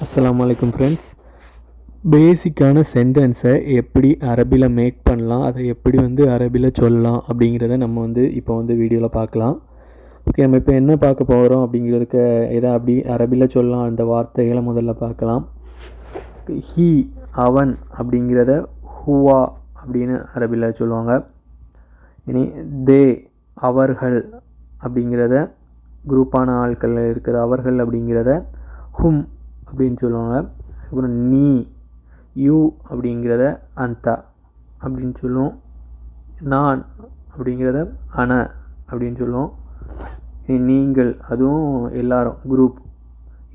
அஸ்ஸலாமு அலைக்கும் ஃப்ரெண்ட்ஸ். பேசிக்கான சென்டென்ஸை எப்படி அரபியில் மேக் பண்ணலாம், அதை எப்படி அரபியில் சொல்லலாம் அப்படிங்கிறத நம்ம இப்போ வீடியோவில் பார்க்கலாம். ஓகே, நம்ம இப்போ என்ன பார்க்க போகிறோம் அப்படிங்கிறதுக்கு எதை அப்படி அரபியில் சொல்லலாம் அந்த வார்த்தைகளை முதல்ல பார்க்கலாம். ஹீ அவன் அப்படிங்கிறத ஹுவா அப்படின்னு அரபியில் சொல்லுவாங்க. இனி தே அவர்கள் அப்படிங்கிறத குரூப்பான ஆட்கள் இருக்குது அவர்கள் அப்படிங்கிறத ஹும் அப்படின்னு சொல்லுவாங்க. அப்புறம் நீ யூ அப்படிங்கிறத அந்த அப்படின்னு சொல்லுவோம். நான் அப்படிங்கிறத அன அப்படின்னு சொல்லுவோம். நீங்கள் அதுவும் எல்லாரும் குரூப்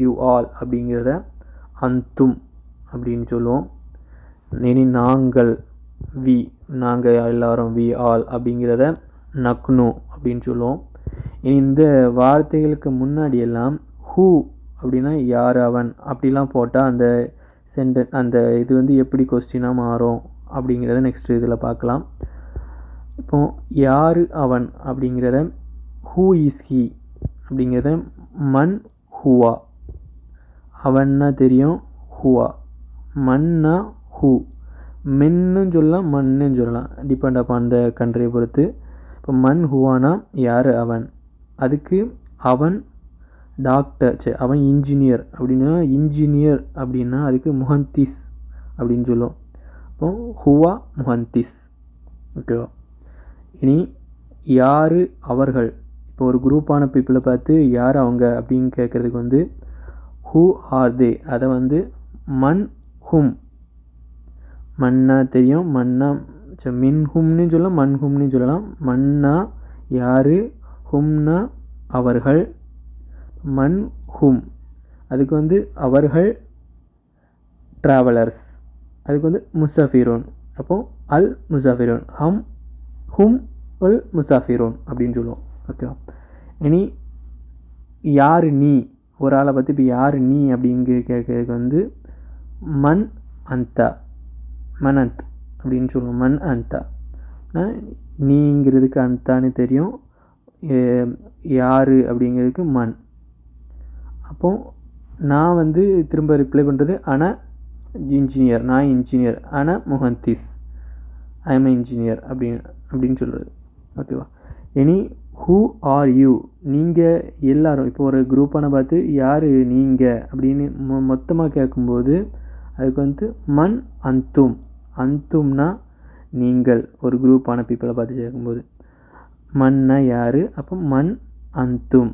யூ ஆல் அப்படிங்கிறத அந்தும் அப்படின்னு சொல்லுவோம். இனி நாங்கள் வி நாங்கள் எல்லாரும் வி ஆல் அப்படிங்கிறத நக்னு அப்படின்னு சொல்லுவோம். இனி இந்த வார்த்தைகளுக்கு முன்னாடி எல்லாம் ஹூ அப்படின்னா யார் அவன் அப்படிலாம் போட்டால் அந்த இது எப்படி கொஸ்டினாக மாறும் அப்படிங்கிறத நெக்ஸ்ட் இதில் பார்க்கலாம். இப்போது யார் அவன் அப்படிங்கிறத ஹூ இஸ் ஹீ அப்படிங்கிறத மன் ஹுவா. அவன்னா தெரியும், ஹுவா. Manna who. மென்னு சொல்லலாம், மன்னு சொல்லலாம், டிபெண்ட் அப்பான் அந்த கண்ட்ரியை பொறுத்து. இப்போ மன் ஹுவானா யார் அவன், அதுக்கு அவன் டாக்டர், சரி அவன் இன்ஜினியர் அப்படின்னா இன்ஜினியர் அப்படின்னா அதுக்கு முஹந்திஸ் அப்படின்னு சொல்லுவோம். அப்போ ஹுவா முஹந்திஸ். ஓகேவா. இனி யார் அவர்கள், இப்போ ஒரு குரூப்பான பீப்புளை பார்த்து யார் அவங்க அப்படின்னு கேட்குறதுக்கு ஹூ ஆர் தே, அதை மன் ஹும். மன்னா தெரியும், மன்னா மின் ஹும்னு சொல்லலாம், மன் ஹும்னு சொல்லலாம். மன்னா யார், ஹும்னா அவர்கள், மன் ஹும் அதுக்கு அவர்கள் ட்ராவலர்ஸ், அதுக்கு முசாஃபிரோன். அப்போது அல் முசாஃபிரோன், ஹும் அல் முசாஃபிரோன் அப்படின்னு சொல்லுவோம். ஓகேவா. இனி யார் நீ, ஒரு ஆளை பற்றி இப்போ யார் நீ அப்படிங்கிற கேட்கறதுக்கு மன் அந்த, மனந்த் அப்படின்னு சொல்லுவோம். மன் அந்த நீங்கிறதுக்கு அந்தான்னு தெரியும், யார் அப்படிங்கிறதுக்கு மண். அப்போது நான் திரும்ப ரிப்ளை பண்ணுறது அன இன்ஜினியர், நான் இன்ஜினியர். அன முஹந்திஸ், ஐ எம் இன்ஜினியர் அப்படின்னு சொல்கிறது. ஓகேவா. இனி ஹூ ஆர் யூ, நீங்கள் எல்லாரும். இப்போ ஒரு குரூப்பான பார்த்து யார் நீங்கள் அப்படின்னு மொத்தமாக கேட்கும்போது அதுக்கு மன் அந்தும். அந்தும்னா நீங்கள், ஒரு குரூப்பான பீப்புளை பார்த்து கேட்கும்போது. மன்னா யார், அப்போ மன் அந்தும்.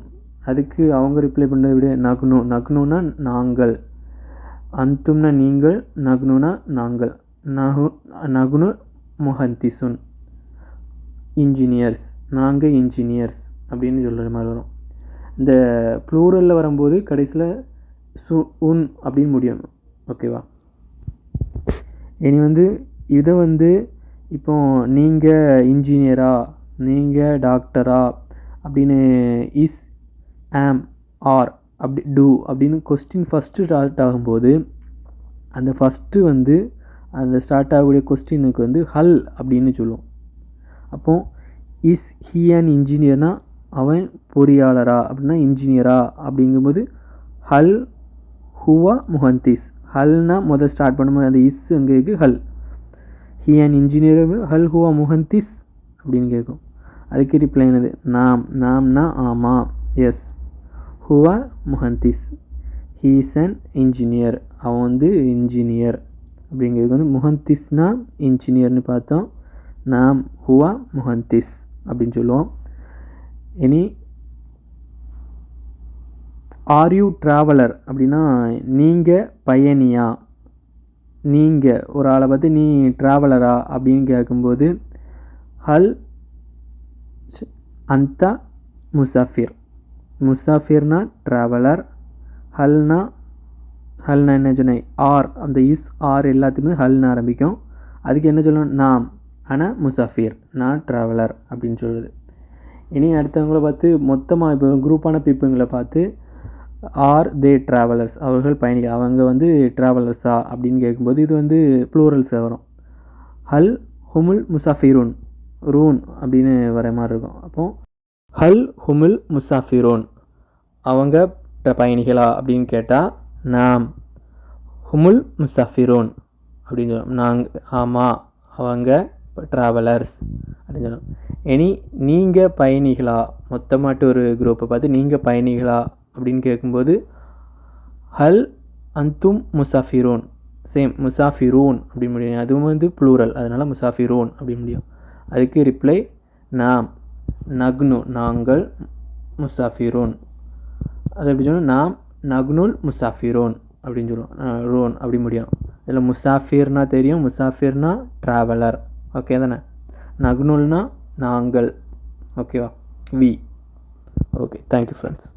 அதுக்கு அவங்க ரிப்ளை பண்ணுறத விட நக்னு. நக்னுனா நாங்கள், அந்தும்னா நீங்கள், நக்னுனா நாங்கள். நகுனு முஹந்திசுன் இன்ஜினியர்ஸ், நாங்கள் இன்ஜினியர்ஸ் அப்படின்னு சொல்கிற மாதிரி வரும். இந்த ப்ளூரலில் வரும்போது கடைசியில் உன் அப்படின்னு முடியும். ஓகேவா. இனி இதை இப்போ நீங்கள் இன்ஜினியரா, நீங்கள் டாக்டரா அப்படின்னு இஸ், ஆம், ஆர், அப்படி டூ அப்படின்னு கொஸ்டின் ஃபஸ்ட்டு ஸ்டார்ட் ஆகும்போது அந்த ஃபஸ்ட்டு அந்த ஸ்டார்ட் ஆகக்கூடிய கொஸ்டினுக்கு ஹல் அப்படின்னு சொல்லுவோம். அப்போது இஸ் ஹீ அன் இன்ஜினியர்னா அவன் பொறியாளரா அப்படின்னா இன்ஜினியரா அப்படிங்கும்போது ஹல் ஹுவா முஹந்திஸ். ஹல்னா முதல் ஸ்டார்ட் பண்ணும்போது அந்த இஸ் அங்கே இருக்குது ஹல். ஹீ அன் இன்ஜினியர் ஹல் ஹுவா முஹந்திஸ் அப்படின்னு கேட்கும். அதுக்கு ரிப்ளை என்னது, நாம். நாம்னா ஆமாம், எஸ். ஹுவா முஹந்திஸ், ஹீ இஸ் அன் இன்ஜினியர், அவன் இன்ஜினியர் அப்படிங்கிறதுக்கு முஹந்திஸ்னா இன்ஜினியர்னு பார்த்தோம். நாம் ஹுவா முஹந்திஸ் அப்படின்னு சொல்லுவோம். இனி ஆர் யூ ட்ராவலர் அப்படின்னா நீங்கள் பயணியா. நீங்கள் ஒரு ஆளை பார்த்து நீ ட்ராவலரா அப்படின்னு கேட்கும்போது ஹல் அந்த முசாஃபிர். முசாஃபிர்னா ட்ராவலர். ஹல்னா என்ன சொன்னேன், ஆர். அந்த இஸ் ஆர் எல்லாத்துக்குமே ஹல்னு ஆரம்பிக்கும். அதுக்கு என்ன சொல்லணும், நாம். ஆனால் முசாஃபிர், நான் ட்ராவலர் அப்படின்னு சொல்லுது. இனி அடுத்தவங்கள பார்த்து மொத்தமாக இப்போ குரூப்பான பீப்புங்களை பார்த்து ஆர் தே ட்ராவலர்ஸ், அவர்கள் பயணிகள், அவங்க ட்ராவலர்ஸா அப்படின்னு கேட்கும்போது இது ப்ளூரல்ஸாக வரும். ஹல் ஹுமுல் முசாஃபிரூன், ரூன் அப்படின்னு வர மாதிரி இருக்கும். அப்போது ஹல் ஹுமுல் முசாஃபிரோன், அவங்க பயணிகளா அப்படின்னு கேட்டால் நாம். ஹுமுல் முசாஃபிரோன் அப்படின்னு சொல்லணும். நாங்கள் ஆமாம் அவங்க இப்போ ட்ராவலர்ஸ் அப்படின்னு சொல்லணும். இனி நீங்கள் பயணிகளா, மொத்தமாட்டு ஒரு குரூப்பை பார்த்து நீங்கள் பயணிகளா அப்படின்னு கேட்கும்போது ஹல் அந்தும் முசாஃபிரோன், சேம் முசாஃபிரோன் அப்படின்னு முடியும். அதுவும் வந்து ப்ளூரல், அதனால் முசாஃபிரோன் அப்படின்னு முடியும். அதுக்கு ரிப்ளை நாம், நக்னு நாங்கள், முசாஃபிரோன் அது எப்படி சொல்லணும், நாம் நக்னுல் முசாஃபிரோன் அப்படின்னு சொல்லுவோம். ரோன் அப்படி முடியும். இதில் முசாஃபிர்னா தெரியும், முசாஃபிர்னா ட்ராவலர், ஓகே தானே. நக்னுல்னா நாங்கள், ஓகேவா, வி. Okay, thank you friends.